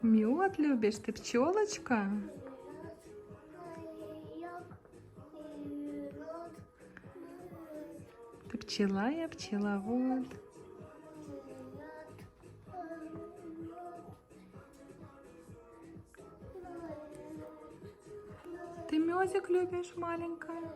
Мед любишь? Ты пчелочка? Ты пчела, я пчеловод. Ты медик любишь, маленькая?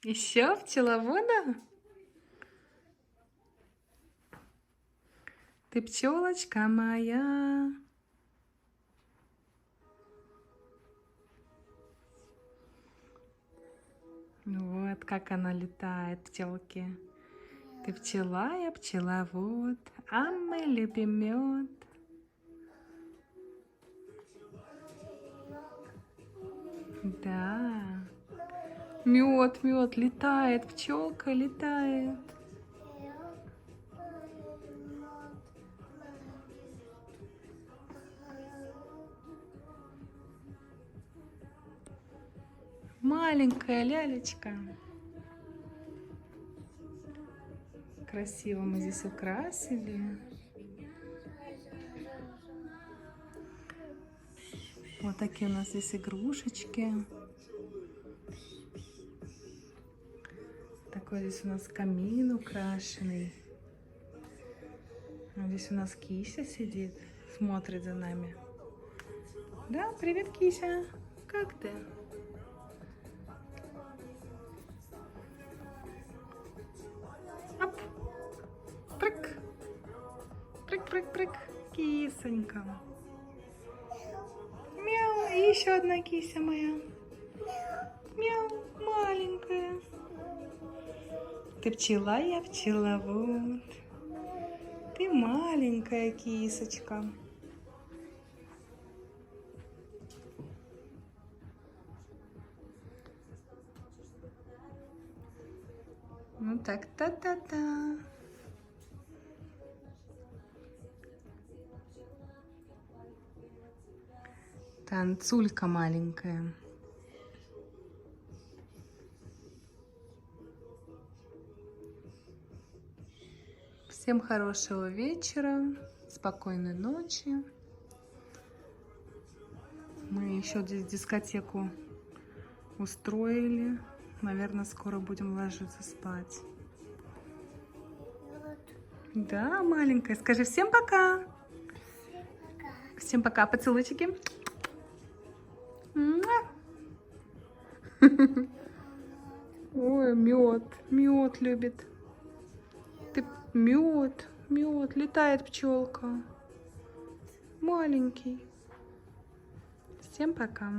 Еще пчеловода? Ты пчелочка моя. Вот как она летает, пчелки. Ты пчела, я пчеловод, а мы любим мед. Да. Мед, мед, летает, пчелка летает. Маленькая лялечка. Красиво мы здесь украсили. Вот такие у нас здесь игрушечки. Такой здесь у нас камин украшенный. Вот здесь у нас Кися сидит, смотрит за нами. Да, привет, Кися. Как ты? Оп. Прыг. Прыг, прыг, прыг. Кисонька. Мяу. И еще одна кися моя. Мяу. Маленькая. Ты пчела, я пчеловод. Ты маленькая кисочка. Ну так, та-та-та. Танцулька маленькая. Всем хорошего вечера, спокойной ночи. Мы еще здесь дискотеку устроили. Наверное, скоро будем ложиться спать. Да, маленькая. Скажи всем пока. Всем пока. Поцелуйчики. Ой, мед. Мед любит. Ты мед. Мед. Летает пчелка. Маленький. Всем пока.